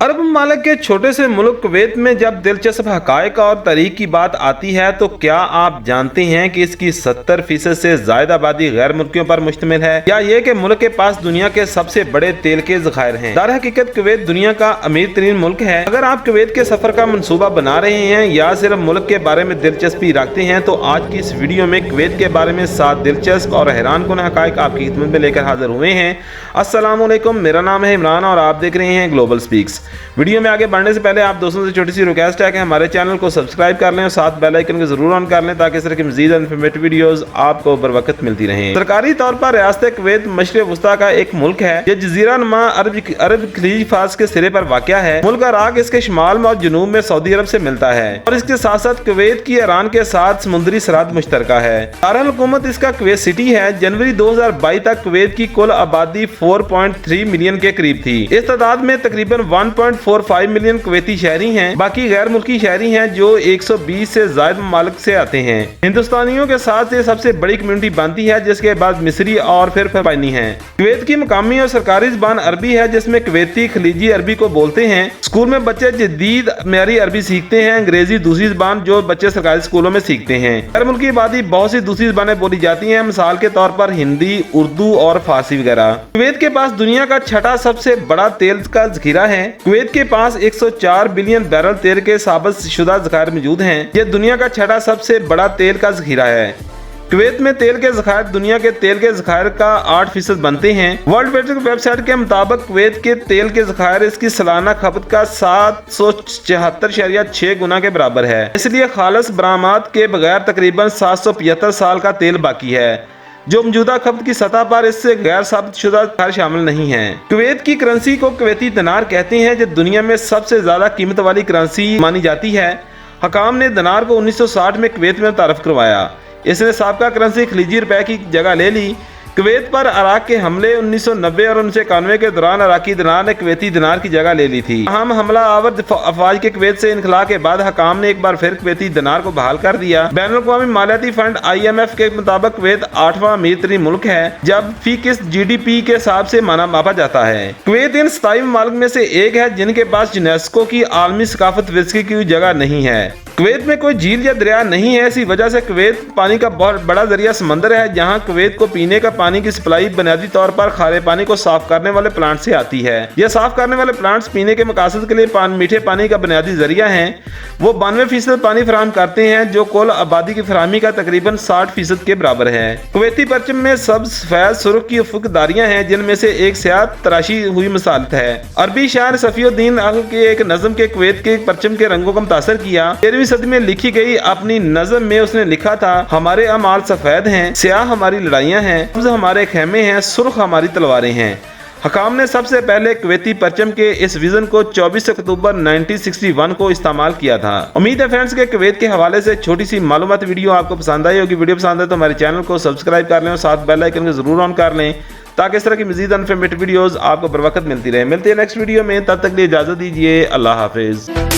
अरब ममालिक के छोटे से मुल्क कुवैत में जब दिलचस्प हकायक और तारीख की बात आती है तो क्या आप जानते हैं कि इसकी 70% से ज्यादा आबादी गैर मुल्कियों पर मुश्तमिल है, या ये कि मुल्क के पास दुनिया के सबसे बड़े तेल के ज़खायर हैं। दर हकीकत कुवैत दुनिया का अमीर तरीन मुल्क है। अगर आप कुवैत के सफर का मंसूबा बना रहे हैं या सिर्फ मुल्क के बारे में दिलचस्पी रखते हैं तो आज की इस वीडियो में कुवैत के बारे में 7 दिलचस्प और हैरानकुन हकायक आपकी खिदमत में लेकर हाजिर हुए हैं। अस्सलाम वालेकुम, मेरा नाम है इमरान और आप देख रहे हैं ग्लोबल स्पीक्स। वीडियो में आगे बढ़ने से पहले आप दोस्तों से छोटी सी रिक्वेस्ट है कि हमारे चैनल को सब्सक्राइब कर लें और साथ बेल आइकन को जरूर ऑन कर लें ताकि इस तरह की मज़ीद इन्फॉर्मेटिव वीडियोस आपको बर वक्त मिलती रहें। सरकारी तौर पर रियासत कुवैत मशरिक़ वस्ता का एक मुल्क है। यह जजीरा नुमा अरब खलीज फारस के सिरे पर वाक़या है। मुल्क का राग इसके शुमाल में और जनूब में सऊदी अरब से मिलता है और इसके साथ साथ कुवैत की ईरान के साथ समुद्री सरहद मुश्तरका है। दारुल हुकूमत इसका कुवैत सिटी है। जनवरी 2022 तक कुवैत की कुल आबादी 4.3 मिलियन के करीब थी। इस तादाद में तकरीबन 1.45 मिलियन कुवैती शहरी हैं, बाकी गैर मुल्की शहरी हैं जो 120 से ज्यादा ममालिक से आते हैं। हिंदुस्तानियों के साथ ये सबसे बड़ी कम्युनिटी बनती है, जिसके बाद मिस्री और फिर फिलिपाइनी है। कुवैत की मकामी और सरकारी ज़बान अरबी है, जिसमें कुवैती खलीजी अरबी को बोलते हैं। स्कूल में बच्चे जदीद मेयारी अरबी सीखते हैं। अंग्रेजी दूसरी ज़बान जो बच्चे सरकारी स्कूलों में सीखते हैं। गैर मुल्की आबादी बहुत सी दूसरी ज़बानें बोली जाती हैं, मिसाल के तौर पर हिंदी, उर्दू और फारसी वगैरह। कुवैत के पास दुनिया का छठा सबसे बड़ा तेल का ज़खीरा है। कुवैत के पास 104 बिलियन बैरल तेल के साबित शुदा ज़खायर मौजूद हैं। यह दुनिया का छठा सबसे बड़ा तेल का ज़खीरा है। कुवैत में तेल के ज़खायर दुनिया के तेल के ज़खायर का 8% बनते हैं। वर्ल्ड पेट्रोलियम वेबसाइट के मुताबिक कुवैत के तेल के ज़खायर इसकी सालाना खपत का 774.6 गुना के बराबर है। इसलिए खालिस बरामद के बगैर तकरीबन 775 साल का तेल बाकी है, जो मौजूदा खपत की सतह पर इससे गैर साबित शुदा ज़खायर शामिल नहीं है। कुवैत की करेंसी को कुवैती दिनार कहते हैं, जो दुनिया में सबसे ज्यादा कीमत वाली करेंसी मानी जाती है। हकाम ने दिनार को 1960 में कुवैत में तारफ़ करवाया। इसने साबका करेंसी खलीजी रुपए की जगह ले ली। कुवैत पर इराक के हमले 1990 और 1991 के दौरान इराकी दिनार ने कुवैती दिनार की जगह ले ली थी। हम हमला आवर अफवाज के कुवैत से इनखला के बाद हकाम ने एक बार फिर कुवैती दिनार को बहाल कर दिया। बैनुल-अक़वामी मालियाती फंड IMF के मुताबिक कुवैत 8वां अमीर तरीन मुल्क है, जब फी किस्त GDP के हिसाब से मापा जाता है। कुवैत इन 27 ममालिक में से एक है जिनके पास यूनेस्को की आलमी सकाफत विरासत की जगह नहीं है। कुवैत में कोई झील या दरिया नहीं है। इसी वजह से कुवैत पानी का बहुत बड़ा जरिया समंदर है, जहां कुवैत को पीने का पानी की सप्लाई बुनियादी तौर पर खारे पानी को साफ करने वाले प्लांट से आती है। यह साफ करने वाले प्लांट्स पीने के मकासद के लिए मीठे पानी का बुनियादी जरिया हैं। वो 92% पानी फराहम करते हैं, जो कुल आबादी की फराहमी का तकरीबन 60% के बराबर है। कुवैती परचम में सब्ज, सफेद, सुर्ख की उफ़क़दारियां हैं, जिनमें से एक स्याह तराशी हुई मिसालत है। अरबी शायर सफीउद्दीन अल के एक नज़म के कुवैत के परचम के रंगों को मुतासर किया। 13वीं सदी में लिखी गई अपनी नज़म में उसने लिखा था, हमारे अमाल सफेद हैं, स्याह हमारी लड़ाइयाँ हैं, सब्ज हमारे खेमे हैं, सुर्ख हमारी तलवारें हैं। हकाम ने सबसे पहले कुवैती परचम के इस विजन को 24 अक्टूबर 1961 को इस्तेमाल किया था। उम्मीद है फ्रेंड्स के कुवैत के हवाले से छोटी सी मालूमाती वीडियो आपको पसंद आई होगी। वीडियो पसंद है तो हमारे चैनल को सब्सक्राइब कर लें और साथ बेल आइकन को जरूर ऑन कर लें ताकि इस तरह की मज़ीद इन्फॉर्मेटिव वीडियोस आपको बर वक्त मिलती रहे। मिलते हैं नेक्स्ट वीडियो में, तब तक के लिए इजाज़त दीजिए। अल्लाह हाफिज़।